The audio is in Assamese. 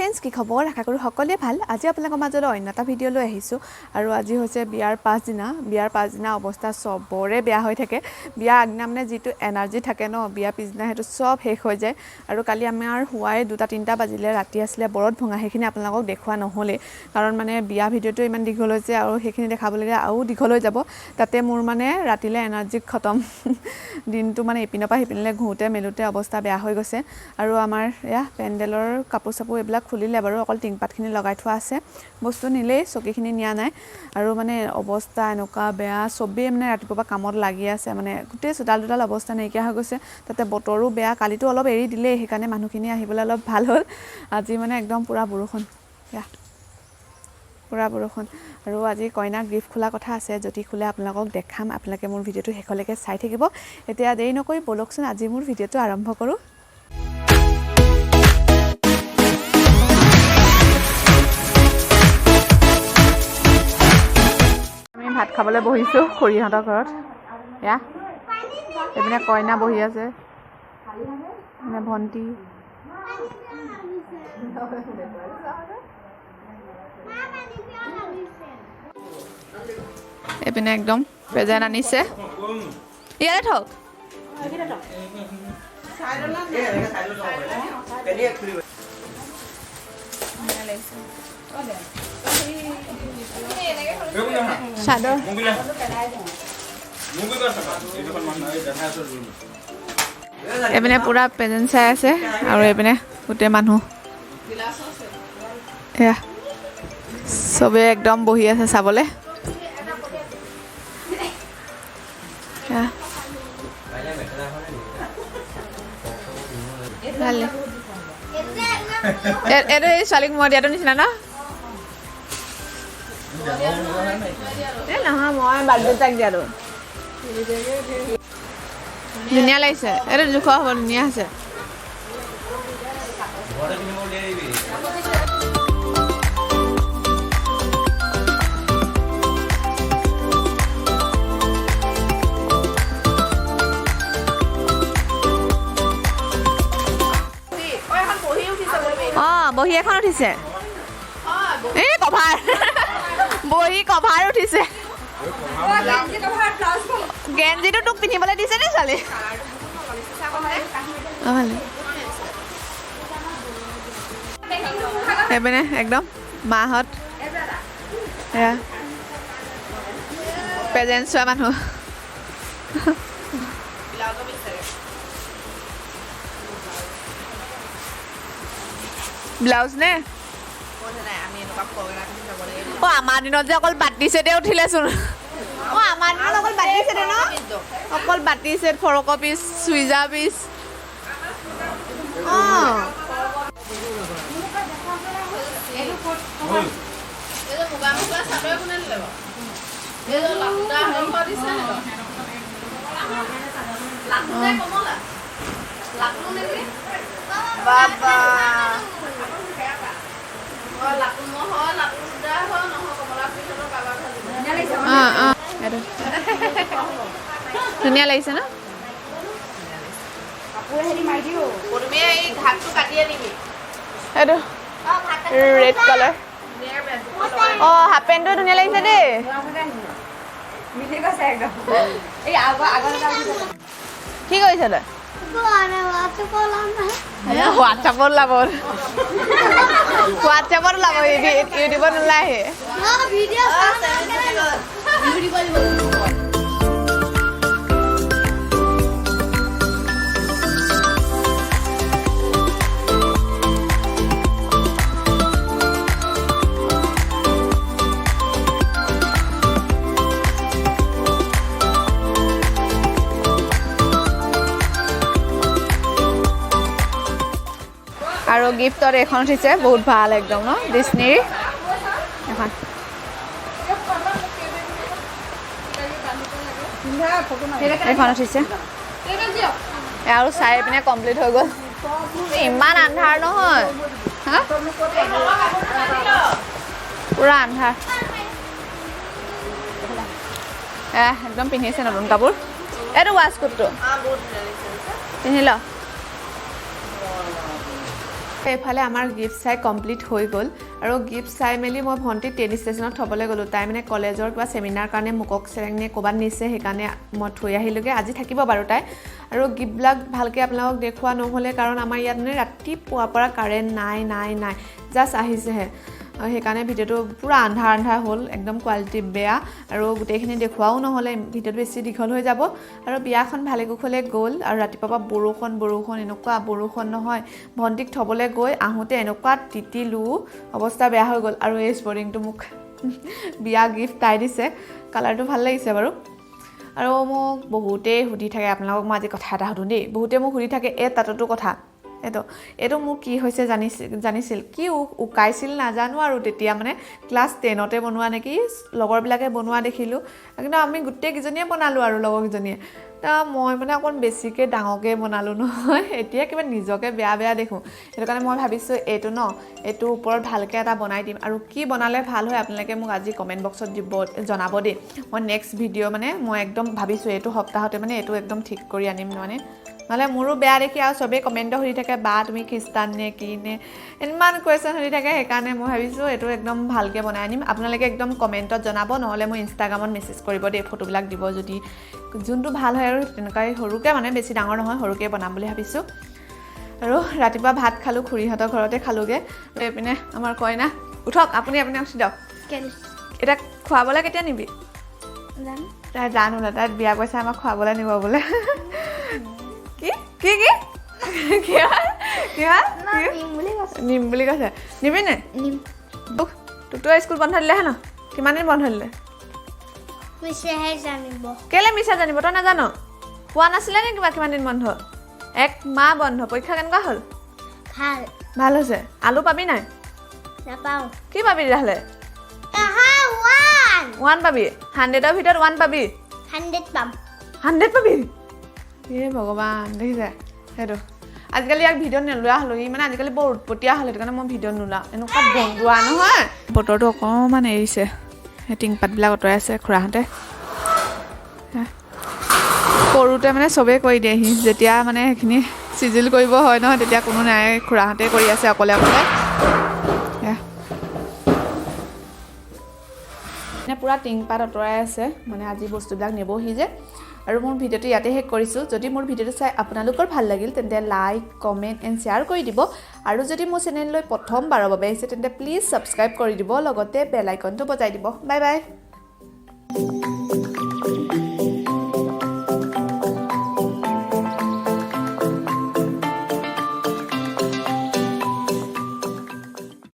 फ्रेंड्स की खबर आशा करूँ सकलोरे ভাল আজি আপোনালোকৰ মাজলৈ অন্য এটা ভিডিঅ' লৈ আহিছোঁ আৰু আজি হৈছে বিয়াৰ পাছদিনা অৱস্থা সবৰে বেয়া হৈ থাকে বিয়া আগদিনা মানে যেটো এনাৰ্জি থাকে ন বিয়া পিছদিনা হেতু সব শেষ হৈ যায় আৰু কালি আমাৰ হুৱাই 2-3টা বাজিলে ৰাতি আছিলে বৰত ভঙা হেখিনি আপোনালোকক দেখুৱা নহলে কাৰণ মানে বিয়া ভিডিঅ'টো ইমান দীঘল হৈছে আৰু হেখিনি দেখাবলৈ আৰু দীঘল হৈ যাব তাতে মোৰ মানে ৰাতিলে এনাৰ্জি খতম দিনটো মানে এপিনৰ পৰা হেপিনলে ঘুতে মেলুতে অৱস্থা বেয়া হৈ গৈছে আৰু আমাৰ ইয়া পেন্ডেলৰ কাপোৰ সাপোৰ এইবিলাক খুলিলে বাৰু অকল টিংপাতখিনি লগাই থোৱা আছে বস্তু নিলেই চকীখিনি নিয়া নাই আৰু মানে অৱস্থা এনেকা বেয়া সবে মানে ৰাতিপুৱা কামত লাগি আছে মানে গুটে চোতাল অৱস্থা নাইকিয়া হৈ গৈছে তাতে বতৰো বেয়া কালিটো অলপ এৰি দিলে হেকাৰণে মানুহখিনি আহিবলৈ অলপ ভাল হ'ল আজি মানে একদম পুৰা বৰষুণ আৰু আজি কইনাক গিফ্ট খোলা কথা আছে যদি খোলে আপোনালোকক দেখাম আপোনালোকে মোৰ ভিডিঅ'টো শেষলৈকে চাই থাকিব এতিয়া দেৰি নকৰি বলকচোন আজি মোৰ ভিডিঅ'টো আৰম্ভ কৰোঁ ভাত খাবলৈ বহিছো খুৰীহঁতৰ ঘৰত ইয়া এপিনে কইনা বহি আছে মানে ভন্টি এপিনে একদম প্ৰেজেন্ট আনিছে ইয়াতে থক চাদৰ এপিনে পুৰা প্ৰেজেন্ট চাই আছে আৰু এপিনে গোটেই মানুহ এয়া সবে একদম বহি আছে চাবলে এইটো এই ছোৱালীক মই দিয়াটো নিচিনা ন নহয় মই বাৰ্থডে তাক দিয়াটো ধুনীয়া লাগিছে এইটো জোখৰ হ'ব ধুনীয়া আছে বহি এখন উঠিছে এই কভাৰ বহি কভাৰ উঠিছে গেঞ্জিটো তোক পিন্ধিবলৈ দিছে নে ছোৱালী এপিনে একদম মাহঁত এয়া প্ৰেজেন্ট চোৱা মানুহ ব্লাউজ নে আমাৰ দিনত যে অকল বাতি ছেটে উঠিলেচোন আমাৰ দিনত অকল বাতি ছেটে ন অকল বাতি ছেট ফৰক পিচ চুইজা পিচ বাবা ধুনীয়া লাগিছে ন এইটো ৰেড কালাৰ হাফ পেণ্টটো ধুনীয়া লাগিছে দেই কি কৰিছ তই হোৱাটছআপত ওলাব ইউটিউবত নোলায় আৰু গিফ্টৰ এখন উঠিছে বহুত ভাল একদম ন ডিজনিৰ এখন এখন উঠিছে আৰু চাই পিনে কমপ্লিট হৈ গ'ল ইমান আন্ধাৰ নহয় পুৰা আন্ধাৰ একদম পিন্ধিছে নতুন কাপোৰ এইটো ৱাছকোটটো পিন্ধি ল এফালে আমাৰ গিফ্ট চাই কমপ্লিট হৈ গ'ল আৰু গিফ্ট চাই মেলি মই ভণ্টি ট্ৰেইন ষ্টেচনত থ'বলৈ গ'লোঁ তাই মানে কলেজৰ কিবা চেমিনাৰ কাৰণে মুকক চেৰেঙনে ক'ৰবাত নিছে সেইকাৰণে মই থৈ আহিলোঁগৈ আজি থাকিব বাৰু তাই আৰু গিফ্টবিলাক ভালকৈ আপোনালোকক দেখুওৱা নহ'লে কাৰণ আমাৰ ইয়াত মানে ৰাতিপুৱাৰ পৰা কাৰেণ্ট নাই জাষ্ট আহিছেহে সেইকাৰণে ভিডিঅ'টো পূৰা আন্ধাৰ হ'ল একদম কোৱালিটি বেয়া আৰু গোটেইখিনি দেখুৱাও নহ'লে ভিডিঅ'টো বেছি দীঘল হৈ যাব আৰু বিয়াখন ভালে কুশলে গ'ল আৰু ৰাতিপুৱা বৰষুণ এনেকুৱা বৰষুণ নহয় ভণ্টিক থ'বলৈ গৈ আহোঁতে এনেকুৱা তিতিলো অৱস্থা বেয়া হৈ গ'ল আৰু এই স্পৰ্টিংটো মোক বিয়া গিফ্ট তাই দিছে কালাৰটো ভাল লাগিছে বাৰু আৰু মোক বহুতেই সুধি থাকে আপোনালোকক মই আজি কথা এটা সুধোঁ দেই বহুতে মোক সুধি থাকে তাততো কথা এইটো মোক কি হৈছে জানিছিল কি উকাইছিল নাজানো আৰু তেতিয়া মানে ক্লাছ 10তে বনোৱা নেকি লগৰবিলাকে বনোৱা দেখিলোঁ কিন্তু আমি গোটেইকেইজনীয়ে বনালোঁ আৰু লগৰকেইজনীয়ে মই মানে অকণ বেছিকৈ ডাঙৰকৈ বনালোঁ নহয় এতিয়া কিবা নিজকে বেয়া দেখোঁ সেইটো কাৰণে মই ভাবিছোঁ এইটোৰ ওপৰত ভালকৈ এটা বনাই দিম আৰু কি বনালে ভাল হয় আপোনালোকে মোক আজি কমেণ্ট বক্সত জনাব দেই মই নেক্সট ভিডিঅ' মানে মই একদম ভাবিছোঁ এইটো সপ্তাহতে মানে এইটো একদম ঠিক কৰি আনিম মানে নহ'লে মোৰো বেয়া দেখি আৰু চবেই কমেণ্টত সুধি থাকে বা তুমি খ্ৰীষ্টান নে কি নে ইমান কুৱেশ্যন সুধি থাকে সেইকাৰণে মই ভাবিছোঁ এইটো একদম ভালকৈ বনাই আনিম আপোনালোকে একদম কমেণ্টত জনাব নহ'লে মই ইনষ্টাগ্ৰামত মেছেজ কৰিব দেই ফটোবিলাক দিব যদি যোনটো ভাল হয় আৰু তেনেকুৱাই সৰুকৈ মানে বেছি ডাঙৰ নহয় সৰুকৈ বনাম বুলি ভাবিছোঁ আৰু ৰাতিপুৱা ভাত খালোঁ খুৰীহঁতৰ ঘৰতে খালোঁগৈ এইপিনে আমাৰ কইনা উঠক আপুনি উঠি দিয়ক এতিয়া খুৱাবলৈ কেতিয়া নিবি তাই জানো না তাই বিয়া কৈছে আমাক খুৱাবলৈ নিব বোলে কি নিম বুলি কৈছে নিবি নে তোকতো স্কুল বন্ধ দিলেহে ন কিমান দিন বন্ধ দিলে কেলে মিছা জানিব তই নাজান কোৱা নাছিলে নে কিমান দিন বন্ধ 1 মাহ বন্ধ পৰীক্ষা কেনেকুৱা হ'ল ভাল হৈছে আলু পাবি নাই কি পাবি তেতিয়াহ'লে 1 পাবি 100ৰ ভিতৰত 1 পাবি 100 পাবি ভগৱান দেখিছে সেইটো আজিকালি ইয়াক ভিডিঅ' নোলোৱা হ'লো মানে আজিকালি বৰ উৎপতীয়া হ'ল সেইটো কাৰণে মই ভিডিঅ' নোলাওঁ এনেকুৱা বন্ধোৱা নহয় বতৰটো অকণমান এৰিছে সেই টিংপাতবিলাক আঁতৰাই আছে খুৰাহঁতে কৰোঁতে মানে চবেই কৰি দিয়েহি যেতিয়া মানে সেইখিনি চিজিল কৰিব হয় নহয় তেতিয়া কোনো নাই খুৰাহঁতে কৰি আছে অকলে মানে পূৰা টিংপাত আঁতৰাই আছে মানে আজি বস্তুবিলাক নিবহি যে আৰু মোৰ ভিডিঅ'টো ইয়াতে শেষ কৰিছোঁ যদি মোৰ ভিডিঅ'টো চাই আপোনালোকৰ ভাল লাগিল তেন্তে লাইক কমেণ্ট এণ্ড শ্বেয়াৰ কৰি দিব আৰু যদি মোৰ চেনেললৈ প্ৰথমবাৰৰ বাবে আহিছে তেন্তে প্লিজ ছাবস্ক্ৰাইব কৰি দিব লগতে বেল আইকনটো বজাই দিব বাই